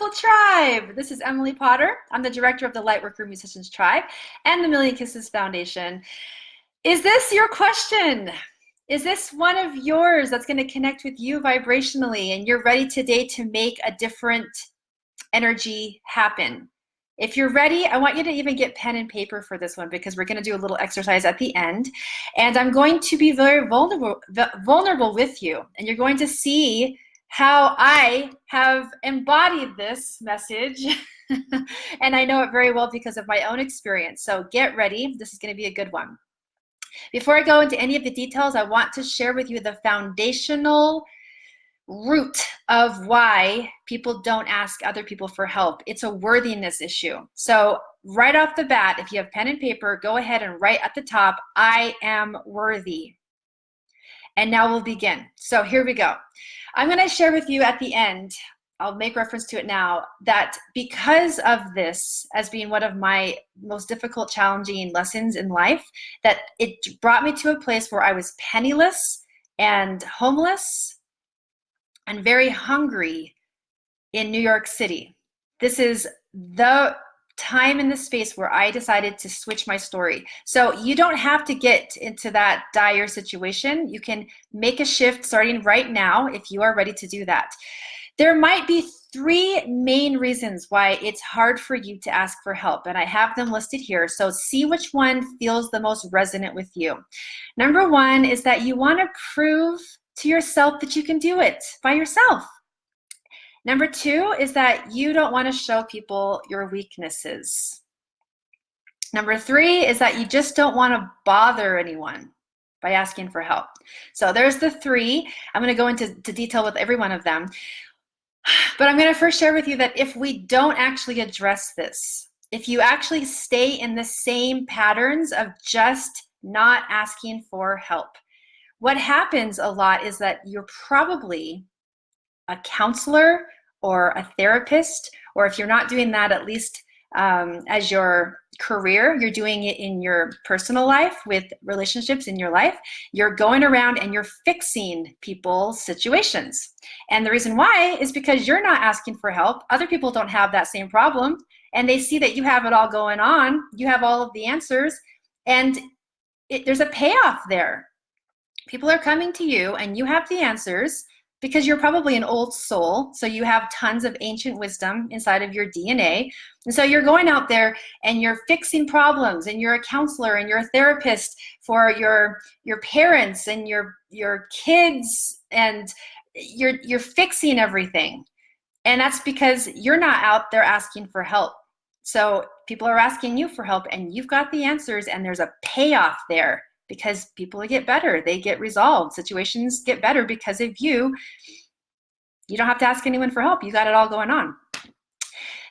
beautiful tribe. This is Emily Potter. I'm the director of the Lightworker Musicians Tribe and the Million Kisses Foundation. Is this your question? Is this one of yours that's going to connect with you vibrationally and you're ready today to make a different energy happen? If you're ready, I want you to even get pen and paper for this one because we're going to do a little exercise at the end. And I'm going to be very vulnerable with you. And you're going to see how I have embodied this message. And I know it very well because of my own experience. So get ready. This is going to be a good one. Before I go into any of the details, I want to share with you the foundational root of why people don't ask other people for help. It's a worthiness issue. So right off the bat, if you have pen and paper, go ahead and write at the top, I am worthy. And now we'll begin. So here we go. I'm going to share with you at the end, I'll make reference to it now, that because of this as being one of my most difficult, challenging lessons in life, that it brought me to a place where I was penniless and homeless and very hungry in New York City. This is the time in the space where I decided to switch my story. So you don't have to get into that dire situation. You can make a shift starting right now if you are ready to do that. There might be three main reasons why it's hard for you to ask for help, and I have them listed here. So see which one feels the most resonant with you. Number one is that you want to prove to yourself that you can do it by yourself. Number two is that you don't want to show people your weaknesses. Number three is that you just don't want to bother anyone by asking for help. So there's the three. I'm going to go into detail with every one of them. But I'm going to first share with you that if we don't actually address this, if you actually stay in the same patterns of just not asking for help, what happens a lot is that you're probably a counselor or a therapist, or if you're not doing that, at least as your career, you're doing it in your personal life with relationships in your life. You're going around and you're fixing people's situations. And the reason why is because you're not asking for help. Other people don't have that same problem, and they see that you have it all going on. You have all of the answers, and there's a payoff there. People are coming to you and you have the answers because you're probably an old soul. So you have tons of ancient wisdom inside of your DNA. And so you're going out there and you're fixing problems, and you're a counselor and you're a therapist for your parents and your kids, and you're fixing everything. And that's because you're not out there asking for help. So people are asking you for help and you've got the answers, and there's a payoff there. Because people get better, they get resolved, situations get better because of you. You don't have to ask anyone for help. You got it all going on.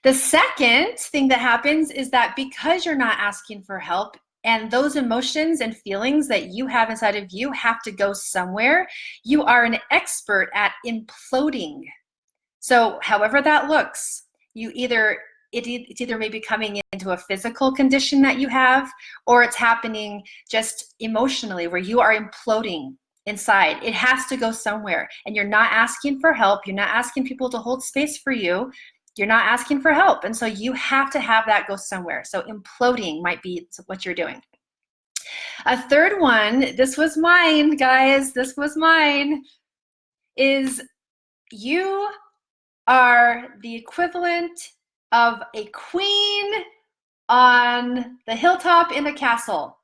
The second thing that happens is that because you're not asking for help, and those emotions and feelings that you have inside of you have to go somewhere, you are an expert at imploding. So however that looks, it's either maybe coming into a physical condition that you have, or it's happening just emotionally where you are imploding inside. It has to go somewhere, and you're not asking for help. You're not asking people to hold space for you. You're not asking for help. And so you have to have that go somewhere. So imploding might be what you're doing. A third one, this was mine, guys, this was mine, is you are the equivalent of a queen on the hilltop in a castle,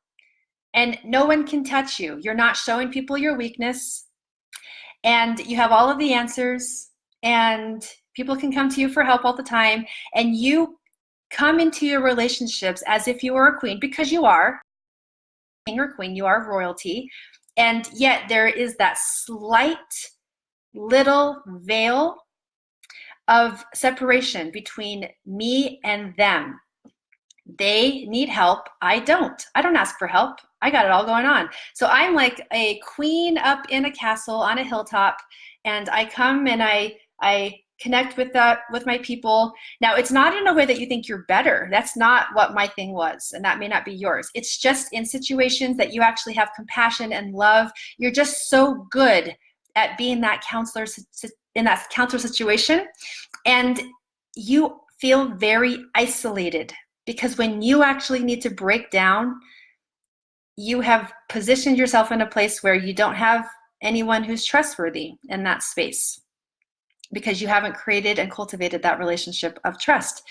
and no one can touch you. You're not showing people your weakness, and you have all of the answers, and people can come to you for help all the time, and you come into your relationships as if you were a queen, because you are king or queen, you are royalty, and yet there is that slight little veil of separation between me and them. They need help. I don't ask for help. I got it all going on. So I'm like a queen up in a castle on a hilltop, and I come and I connect with my people. Now, it's not in a way that you think you're better. That's not what my thing was, and that may not be yours. It's just in situations that you actually have compassion and love. You're just so good at being that counselor in that counselor situation. And you feel very isolated, because when you actually need to break down, you have positioned yourself in a place where you don't have anyone who's trustworthy in that space, because you haven't created and cultivated that relationship of trust.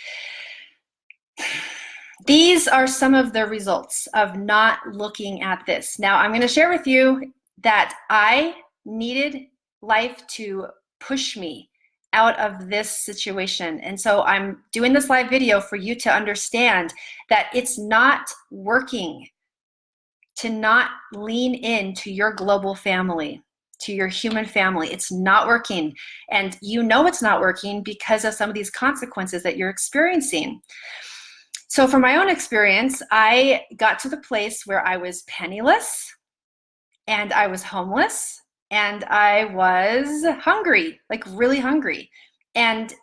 These are some of the results of not looking at this. Now, I'm going to share with you that I needed life to push me out of this situation. And so I'm doing this live video for you to understand that it's not working to not lean into your global family, to your human family. It's not working. And you know it's not working because of some of these consequences that you're experiencing. So from my own experience, I got to the place where I was penniless, and I was homeless, and I was hungry, like really hungry. And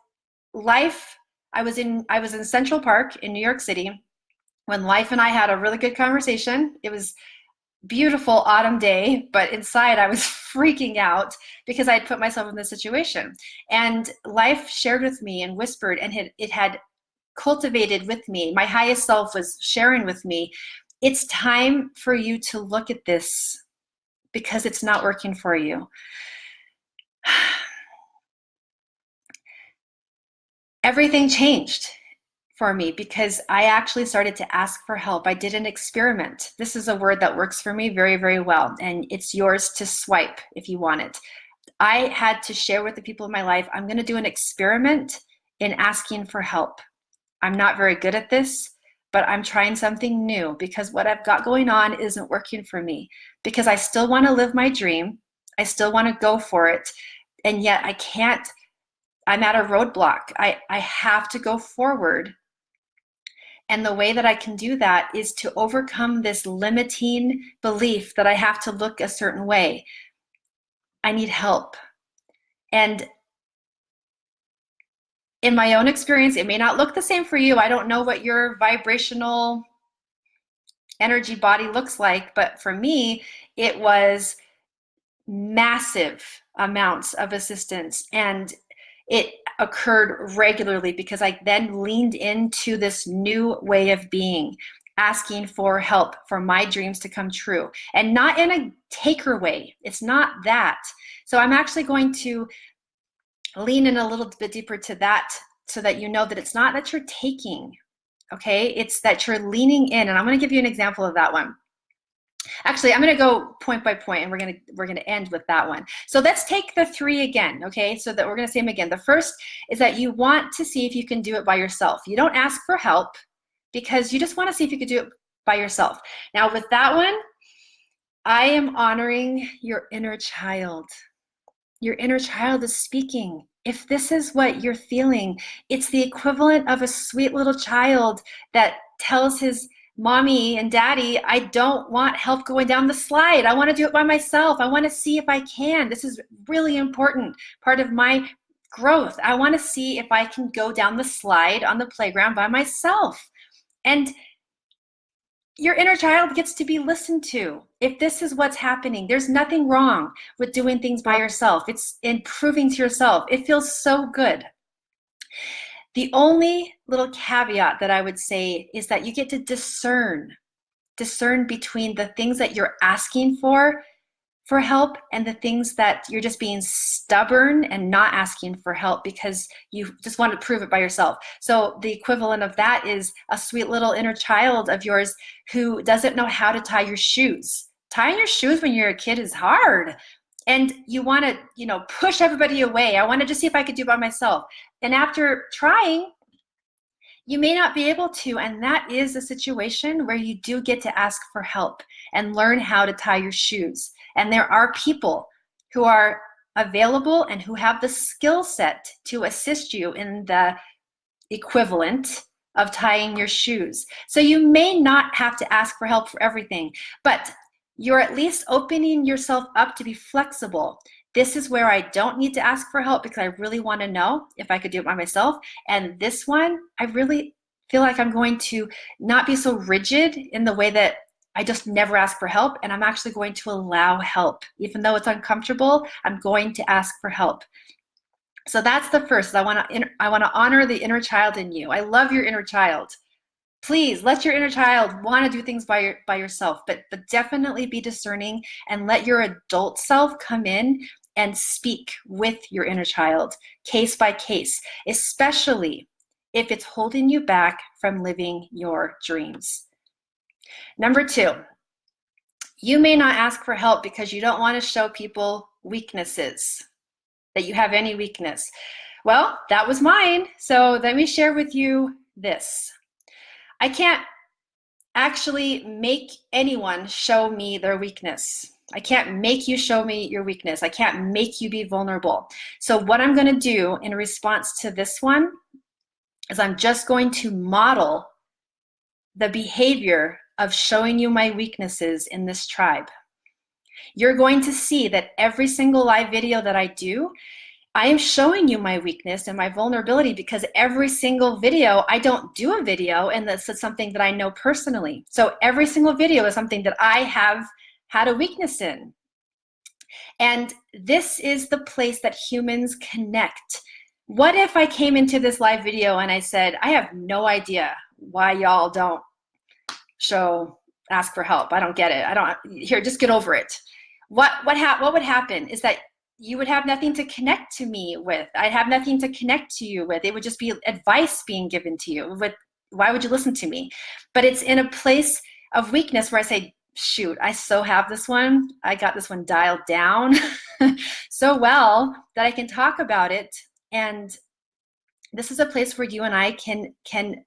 life, I was in Central Park in New York City when Life and I had a really good conversation. It was beautiful autumn day, but inside I was freaking out because I had put myself in this situation. And Life shared with me and whispered, and it had cultivated with me. My highest self was sharing with me, it's time for you to look at this because it's not working for you. Everything changed for me because I actually started to ask for help. I did an experiment. This is a word that works for me very, very well, and it's yours to swipe if you want it. I had to share with the people in my life, I'm going to do an experiment in asking for help. I'm not very good at this, but I'm trying something new because what I've got going on isn't working for me, because I still want to live my dream. I still want to go for it. And yet I can't, I'm at a roadblock. I have to go forward. And the way that I can do that is to overcome this limiting belief that I have to look a certain way. I need help. And in my own experience, it may not look the same for you. I don't know what your vibrational energy body looks like, but for me, it was massive amounts of assistance, and it occurred regularly because I then leaned into this new way of being, asking for help for my dreams to come true, and not in a taker way. It's not that. So I'm actually going to lean in a little bit deeper to that so that you know that it's not that you're taking, okay? It's that you're leaning in, and I'm going to give you an example of that one. Actually, I'm going to go point by point, and we're going to end with that one. So let's take the 3 again, okay? So that we're going to say them again. The first is that you want to see if you can do it by yourself. You don't ask for help because you just want to see if you could do it by yourself. Now with that one, I am honoring your inner child. Your inner child is speaking. If this is what you're feeling, it's the equivalent of a sweet little child that tells his mommy and daddy, I don't want help going down the slide. I want to do it by myself. I want to see if I can. This is really important part of my growth. I want to see if I can go down the slide on the playground by myself. And your inner child gets to be listened to. If this is what's happening, there's nothing wrong with doing things by yourself. It's improving to yourself. It feels so good. The only little caveat that I would say is that you get to discern between the things that you're asking for help and the things that you're just being stubborn and not asking for help because you just want to prove it by yourself. So the equivalent of that is a sweet little inner child of yours who doesn't know how to tie your shoes. Tying your shoes when you're a kid is hard. And you want to, push everybody away. I want to just see if I could do it by myself. And after trying, you may not be able to, and that is a situation where you do get to ask for help and learn how to tie your shoes. And there are people who are available and who have the skill set to assist you in the equivalent of tying your shoes. So you may not have to ask for help for everything, but you're at least opening yourself up to be flexible. This is where I don't need to ask for help because I really want to know if I could do it by myself. And this one, I really feel like I'm going to not be so rigid in the way that I just never ask for help, and I'm actually going to allow help. Even though it's uncomfortable, I'm going to ask for help. So that's the first. I want to honor the inner child in you. I love your inner child. Please let your inner child want to do things by yourself, but definitely be discerning and let your adult self come in and speak with your inner child, case by case, especially if it's holding you back from living your dreams. Number 2, you may not ask for help because you don't want to show people weaknesses, that you have any weakness. Well, that was mine. So let me share with you this. I can't actually make anyone show me their weakness. I can't make you show me your weakness. I can't make you be vulnerable. So what I'm going to do in response to this one is I'm just going to model the behavior of showing you my weaknesses in this tribe. You're going to see that every single live video that I do, I am showing you my weakness and my vulnerability, because every single video, I don't do a video and this is something that I know personally. So every single video is something that I have had a weakness in. And this is the place that humans connect. What if I came into this live video and I said, I have no idea why y'all don't ask for help. I don't get it. Here, just get over it. What would happen is that you would have nothing to connect to me with. I'd have nothing to connect to you with. It would just be advice being given to you. Why would you listen to me? But it's in a place of weakness where I say, shoot, I so have this one. I got this one dialed down so well that I can talk about it. And this is a place where you and I can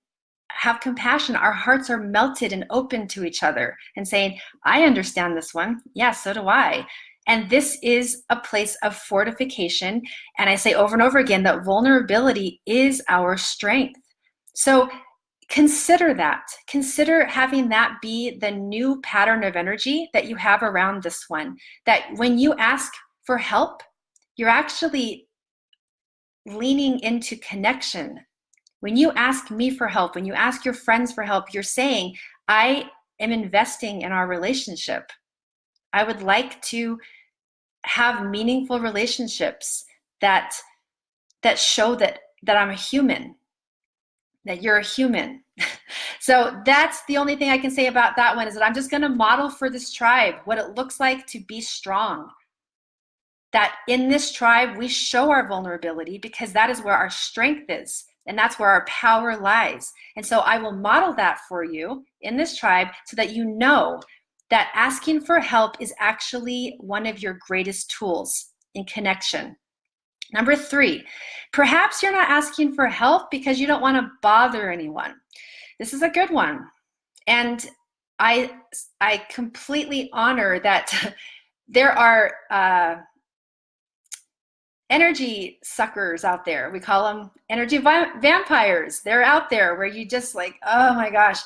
have compassion. Our hearts are melted and open to each other and saying, I understand this one. Yeah, so do I. And this is a place of fortification. And I say over and over again that vulnerability is our strength. So consider that. Consider having that be the new pattern of energy that you have around this one. That when you ask for help, you're actually leaning into connection. When you ask me for help, when you ask your friends for help, you're saying, I am investing in our relationship. I would like to have meaningful relationships that show that I'm a human, that you're a human. So that's the only thing I can say about that one, is that I'm just going to model for this tribe what it looks like to be strong. That in this tribe, we show our vulnerability because that is where our strength is. And that's where our power lies. And so I will model that for you in this tribe so that you know that asking for help is actually one of your greatest tools in connection. Number 3, perhaps you're not asking for help because you don't want to bother anyone. This is a good one. And I completely honor that there are energy suckers out there. We call them energy vampires. They're out there where you just like, oh my gosh,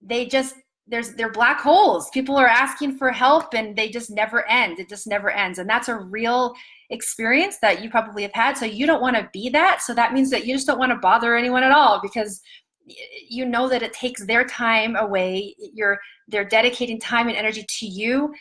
they're black holes. People are asking for help and they just never end. It just never ends. And that's a real experience that you probably have had. So you don't want to be that. So that means that you just don't want to bother anyone at all, because you know that it takes their time away. They're dedicating time and energy to you.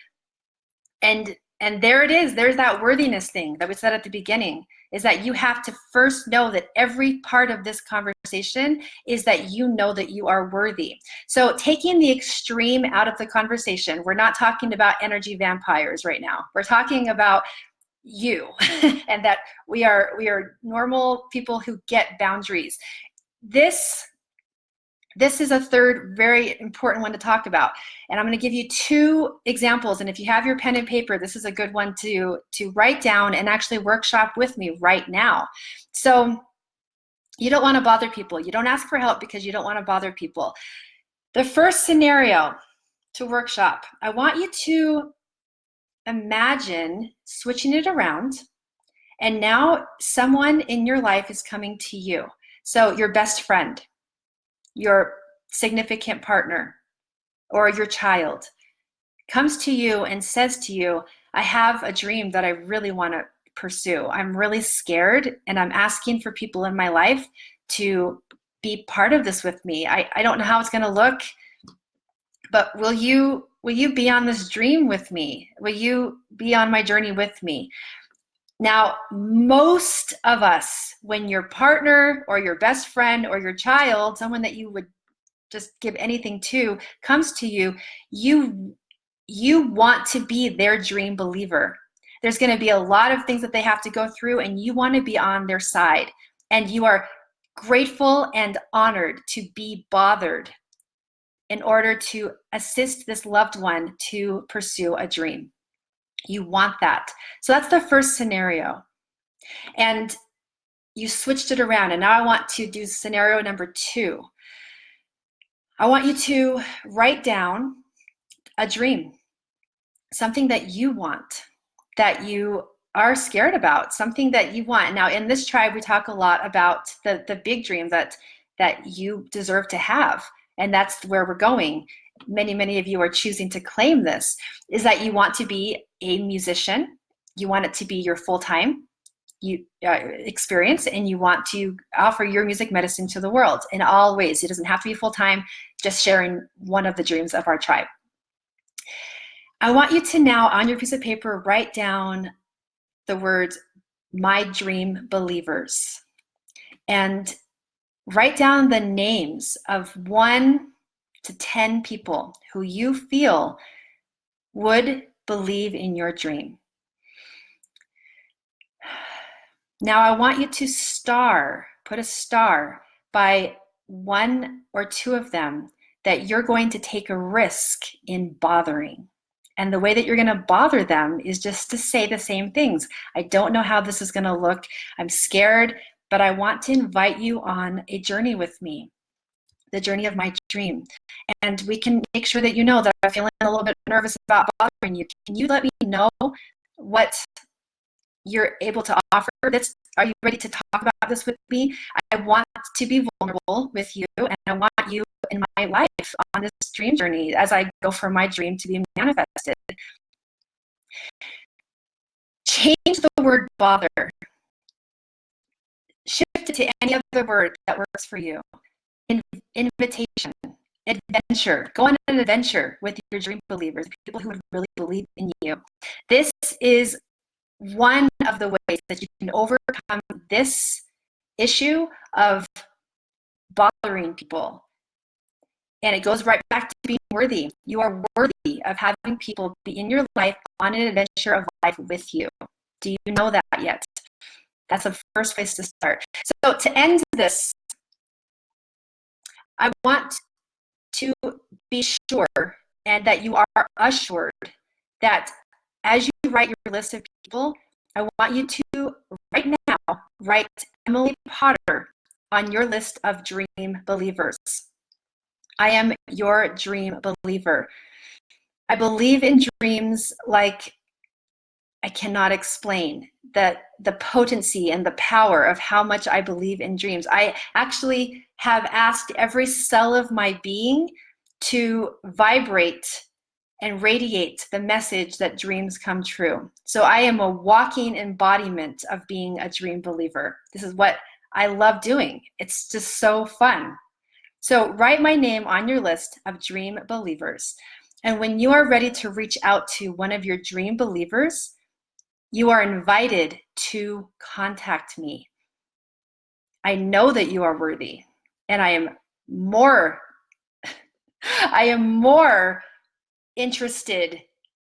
And there it is. There's that worthiness thing that we said at the beginning, is that you have to first know that every part of this conversation is that you know that you are worthy. So taking the extreme out of the conversation, we're not talking about energy vampires right now. We're talking about you and that we are normal people who get boundaries. This is a third very important one to talk about. And I'm going to give you 2 examples. And if you have your pen and paper, this is a good one to write down and actually workshop with me right now. So you don't want to bother people. You don't ask for help because you don't want to bother people. The first scenario to workshop, I want you to imagine switching it around. And now someone in your life is coming to you. So your best friend, your significant partner, or your child comes to you and says to you, I have a dream that I really want to pursue. I'm really scared and I'm asking for people in my life to be part of this with me. I don't know how it's going to look, but will you be on this dream with me? Will you be on my journey with me? Now, most of us, when your partner or your best friend or your child, someone that you would just give anything to, comes to you, you want to be their dream believer. There's going to be a lot of things that they have to go through, and you want to be on their side. And you are grateful and honored to be bothered in order to assist this loved one to pursue a dream. You want that. So that's the first scenario. And you switched it around, and now I want to do scenario number 2. I want you to write down a dream, something that you want, that you are scared about, something that you want. Now, in this tribe, we talk a lot about the big dream that you deserve to have, and that's where we're going. Many of you are choosing to claim this, is that you want to be a musician. You want it to be your full-time experience, and you want to offer your music medicine to the world in all ways. It doesn't have to be full-time, just sharing one of the dreams of our tribe. I want you to now, on your piece of paper, write down the words, my dream believers, and write down the names of 1 to 10 people who you feel would believe in your dream. Now I want you to put a star by 1 or 2 of them that you're going to take a risk in bothering. And the way that you're going to bother them is just to say the same things. I don't know how this is going to look. I'm scared, but I want to invite you on a journey with me, the journey of my dream. And we can make sure that you know that I'm feeling a little bit nervous about bothering you. Can you let me know what you're able to offer? Are you ready to talk about this with me? I want to be vulnerable with you, and I want you in my life on this dream journey as I go for my dream to be manifested. Change the word bother. Shift it to any other word that works for you. Invitation, adventure. Go on an adventure with your dream believers, people who would really believe in you. This is one of the ways that you can overcome this issue of bothering people. And it goes right back to being worthy. You are worthy of having people be in your life on an adventure of life with you. Do you know that yet? That's the first place to start. So to end this, I want to be sure and that you are assured that as you write your list of people, I want you to right now write Emily Potter on your list of dream believers. I am your dream believer. I believe in dreams like I cannot explain the potency and the power of how much I believe in dreams. I actually have asked every cell of my being to vibrate and radiate the message that dreams come true. So I am a walking embodiment of being a dream believer. This is what I love doing. It's just so fun. So write my name on your list of dream believers. And when you are ready to reach out to one of your dream believers, you are invited to contact me. I know that you are worthy, and I am more interested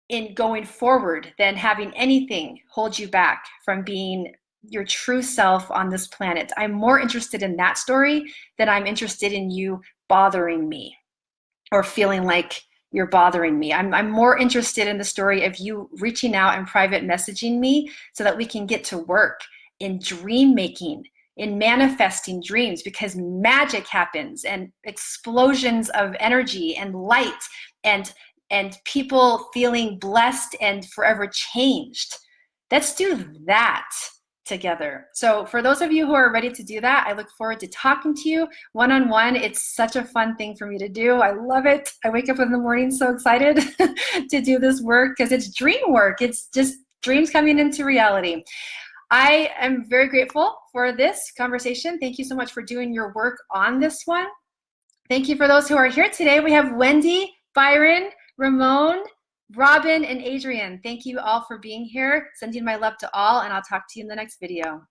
in going forward than having anything hold you back from being your true self on this planet. I'm more interested in that story than I'm interested in you bothering me or feeling like you're bothering me. I'm more interested in the story of you reaching out and private messaging me so that we can get to work in dream making, in manifesting dreams, because magic happens and explosions of energy and light and people feeling blessed and forever changed. Let's do that together. So for those of you who are ready to do that, I look forward to talking to you one-on-one. It's such a fun thing for me to do. I love it. I wake up in the morning so excited to do this work because it's dream work. It's just dreams coming into reality. I am very grateful for this conversation. Thank you so much for doing your work on this one. Thank you for those who are here today. We have Wendy, Byron, Ramon, Robin and Adrian, thank you all for being here. Sending my love to all, and I'll talk to you in the next video.